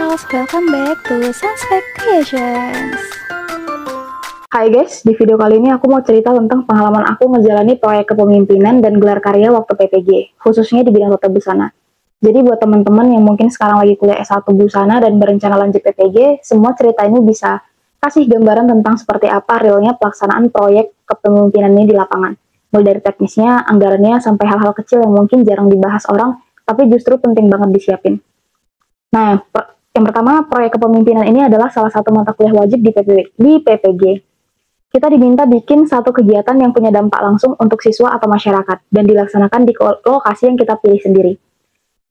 girls, welcome back to Sunspec Creations. Hai guys, di video kali ini aku mau cerita tentang pengalaman aku ngejalani proyek kepemimpinan dan gelar karya waktu PPG, khususnya di bidang tata busana. Jadi buat teman-teman yang mungkin sekarang lagi kuliah S1 busana dan berencana lanjut PPG, semua cerita ini bisa kasih gambaran tentang seperti apa realnya pelaksanaan proyek kepemimpinan ini di lapangan. Mulai dari teknisnya, anggarannya, sampai hal-hal kecil yang mungkin jarang dibahas orang, tapi justru penting banget disiapin. Nah, yang pertama, proyek kepemimpinan ini adalah salah satu mata kuliah wajib di PPG. Kita diminta bikin satu kegiatan yang punya dampak langsung untuk siswa atau masyarakat, dan dilaksanakan di lokasi yang kita pilih sendiri.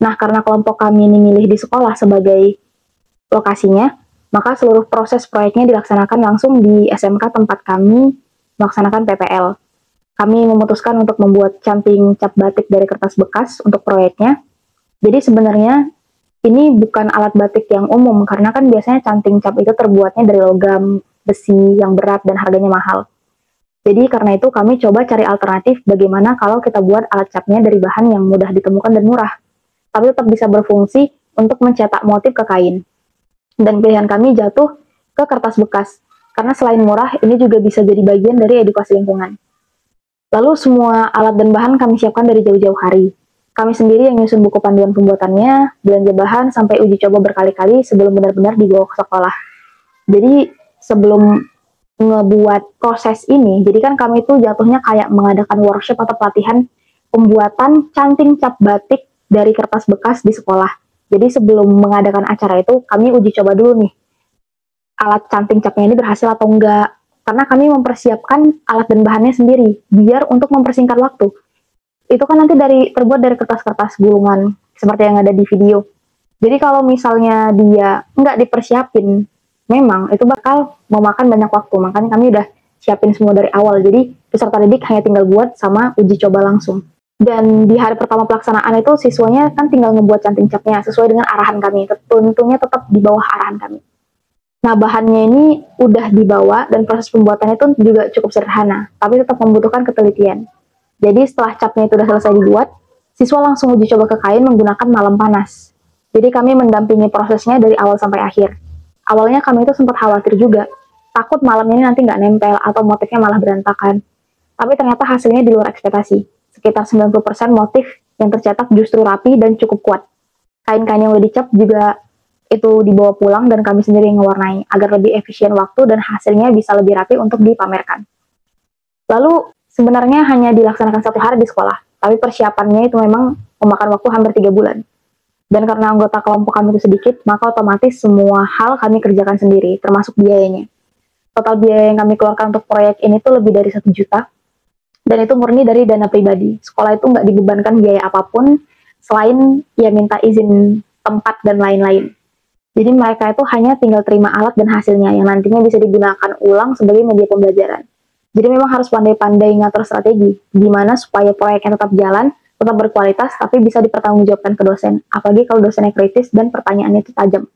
Nah, karena kelompok kami ini milih di sekolah sebagai lokasinya, maka seluruh proses proyeknya dilaksanakan langsung di SMK tempat kami melaksanakan PPL. Kami memutuskan untuk membuat canting cap batik dari kertas bekas untuk proyeknya. Jadi sebenarnya ini bukan alat batik yang umum, karena kan biasanya canting cap itu terbuatnya dari logam, besi yang berat dan harganya mahal. Jadi karena itu kami coba cari alternatif bagaimana kalau kita buat alat capnya dari bahan yang mudah ditemukan dan murah, tapi tetap bisa berfungsi untuk mencetak motif ke kain. Dan pilihan kami jatuh ke kertas bekas, karena selain murah, ini juga bisa jadi bagian dari edukasi lingkungan. Lalu semua alat dan bahan kami siapkan dari jauh-jauh hari. Kami sendiri yang nyusun buku panduan pembuatannya, belanja bahan, sampai uji coba berkali-kali sebelum benar-benar dibawa ke sekolah. Jadi sebelum ngebuat proses ini, jadi kan kami itu jatuhnya kayak mengadakan workshop atau pelatihan pembuatan canting cap batik dari kertas bekas di sekolah. Jadi sebelum mengadakan acara itu, kami uji coba dulu nih, alat canting capnya ini berhasil atau enggak. Karena kami mempersiapkan alat dan bahannya sendiri, biar untuk mempersingkat waktu. Itu kan nanti terbuat dari kertas-kertas gulungan seperti yang ada di video. Jadi kalau misalnya dia nggak dipersiapin, memang itu bakal memakan banyak waktu. Makanya kami udah siapin semua dari awal. Jadi peserta didik hanya tinggal buat sama uji coba langsung. Dan di hari pertama pelaksanaan itu siswanya kan tinggal ngebuat canting capnya sesuai dengan arahan kami. Tentunya tetap di bawah arahan kami. Nah, bahannya ini udah dibawa dan proses pembuatannya itu juga cukup sederhana, tapi tetap membutuhkan ketelitian. Jadi setelah capnya itu sudah selesai dibuat, siswa langsung uji coba ke kain menggunakan malam panas. Jadi kami mendampingi prosesnya dari awal sampai akhir. Awalnya kami itu sempat khawatir juga, takut malam ini nanti nggak nempel atau motifnya malah berantakan. Tapi ternyata hasilnya di luar ekspektasi. Sekitar 90% motif yang tercetak justru rapi dan cukup kuat. Kain-kain yang udah dicap juga itu dibawa pulang dan kami sendiri yang mewarnai, agar lebih efisien waktu dan hasilnya bisa lebih rapi untuk dipamerkan. Lalu sebenarnya hanya dilaksanakan 1 hari di sekolah, tapi persiapannya itu memang memakan waktu hampir 3 bulan. Dan karena anggota kelompok kami itu sedikit, maka otomatis semua hal kami kerjakan sendiri, termasuk biayanya. Total biaya yang kami keluarkan untuk proyek ini tuh lebih dari 1 juta, dan itu murni dari dana pribadi. Sekolah itu nggak dibebankan biaya apapun, selain ya minta izin tempat dan lain-lain. Jadi mereka itu hanya tinggal terima alat dan hasilnya, yang nantinya bisa digunakan ulang sebagai media pembelajaran. Jadi memang harus pandai-pandai ngatur strategi, gimana supaya proyeknya tetap jalan, tetap berkualitas, tapi bisa dipertanggungjawabkan ke dosen, apalagi kalau dosennya kritis dan pertanyaannya itu tajam.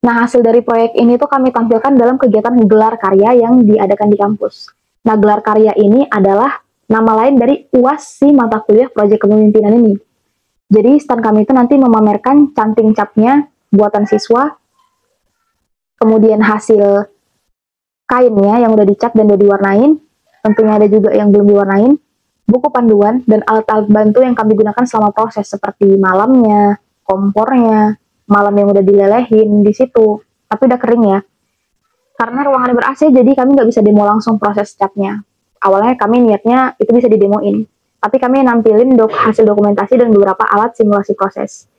Nah, hasil dari proyek ini tuh kami tampilkan dalam kegiatan gelar karya yang diadakan di kampus. Nah, gelar karya ini adalah nama lain dari UAS si mata kuliah proyek kepemimpinan ini. Jadi stand kami itu nanti memamerkan canting capnya, buatan siswa, kemudian hasil kainnya yang udah dicat dan udah diwarnain, tentunya ada juga yang belum diwarnain, buku panduan, dan alat-alat bantu yang kami gunakan selama proses, seperti malamnya, kompornya, malam yang udah dilelehin di situ, tapi udah kering ya. Karena ruangannya ber-AC, jadi kami nggak bisa demo langsung proses catnya. Awalnya kami niatnya itu bisa didemoin, tapi kami nampilin hasil dokumentasi dan beberapa alat simulasi proses.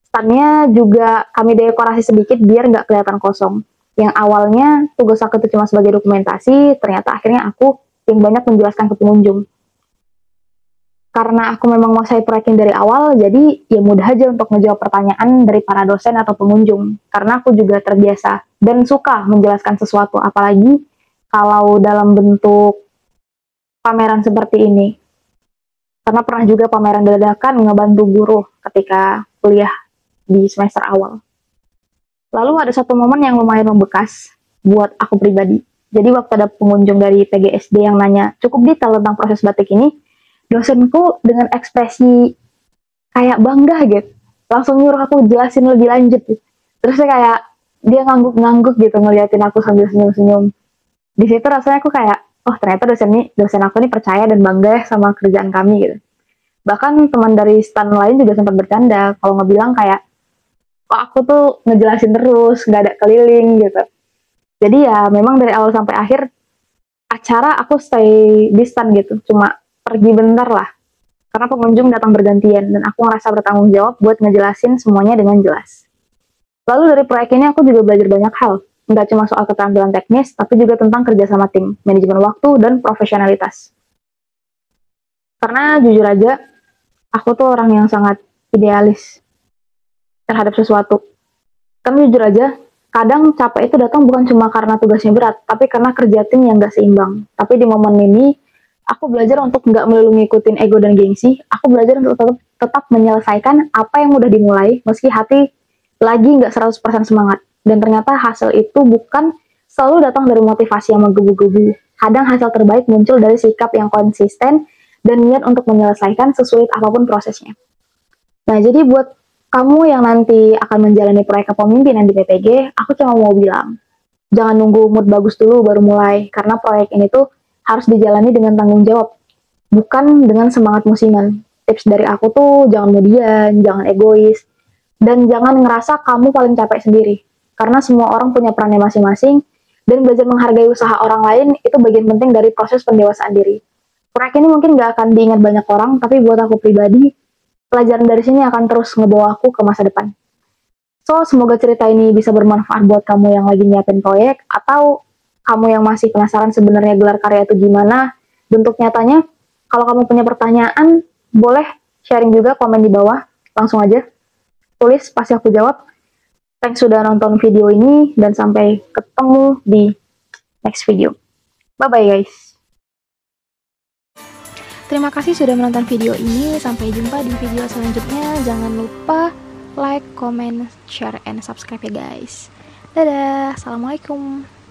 Standnya juga kami dekorasi sedikit biar nggak kelihatan kosong. Yang awalnya tugas aku itu cuma sebagai dokumentasi, ternyata akhirnya aku yang banyak menjelaskan ke pengunjung. Karena aku memang mau saya proyekin dari awal, jadi ya mudah aja untuk ngejawab pertanyaan dari para dosen atau pengunjung. Karena aku juga terbiasa dan suka menjelaskan sesuatu, apalagi kalau dalam bentuk pameran seperti ini. Karena pernah juga pameran dadakan ngebantu guru ketika kuliah di semester awal. Lalu ada satu momen yang lumayan membekas buat aku pribadi. Jadi waktu ada pengunjung dari PGSD yang nanya cukup detail tentang proses batik ini, dosenku dengan ekspresi kayak bangga gitu, langsung nyuruh aku jelasin lebih lanjut gitu. Terus dia ngangguk-ngangguk gitu ngeliatin aku sambil senyum-senyum. Di situ rasanya aku kayak, oh ternyata dosen aku nih percaya dan bangga sama kerjaan kami gitu. Bahkan teman dari stan lain juga sempat bercanda kalau ngebilang kayak, kok aku tuh ngejelasin terus, nggak ada keliling gitu. Jadi ya memang dari awal sampai akhir acara aku stay di stan gitu, cuma pergi bentar lah. Karena pengunjung datang bergantian dan aku ngerasa bertanggung jawab buat ngejelasin semuanya dengan jelas. Lalu dari proyek ini aku juga belajar banyak hal. Nggak cuma soal keterampilan teknis, tapi juga tentang kerja sama tim, manajemen waktu, dan profesionalitas. Karena jujur aja, aku tuh orang yang sangat idealis terhadap sesuatu. Kan jujur aja, kadang capek itu datang bukan cuma karena tugasnya berat, tapi karena kerja tim yang nggak seimbang. Tapi di momen ini, aku belajar untuk nggak melulu ngikutin ego dan gengsi. Aku belajar untuk tetap menyelesaikan apa yang udah dimulai, meski hati lagi nggak 100% semangat. Dan ternyata hasil itu bukan selalu datang dari motivasi yang menggebu-gebu. Kadang hasil terbaik muncul dari sikap yang konsisten dan niat untuk menyelesaikan sesulit apapun prosesnya. Nah, jadi buat kamu yang nanti akan menjalani proyek kepemimpinan di PPG, aku cuma mau bilang, jangan nunggu mood bagus dulu baru mulai, karena proyek ini tuh harus dijalani dengan tanggung jawab, bukan dengan semangat musiman. Tips dari aku tuh jangan kemudian, jangan egois, dan jangan ngerasa kamu paling capek sendiri. Karena semua orang punya perannya masing-masing, dan belajar menghargai usaha orang lain itu bagian penting dari proses pendewasaan diri. Proyek ini mungkin gak akan diingat banyak orang, tapi buat aku pribadi, pelajaran dari sini akan terus ngebawa aku ke masa depan. So, semoga cerita ini bisa bermanfaat buat kamu yang lagi nyiapin proyek, atau kamu yang masih penasaran sebenarnya gelar karya itu gimana, bentuk nyatanya. Kalau kamu punya pertanyaan, boleh sharing juga, komen di bawah, langsung aja tulis, pasti aku jawab. Thanks sudah nonton video ini, dan sampai ketemu di next video. Bye-bye guys. Terima kasih sudah menonton video ini. Sampai jumpa di video selanjutnya. Jangan lupa like, comment, share, and subscribe ya guys. Dadah. Assalamualaikum.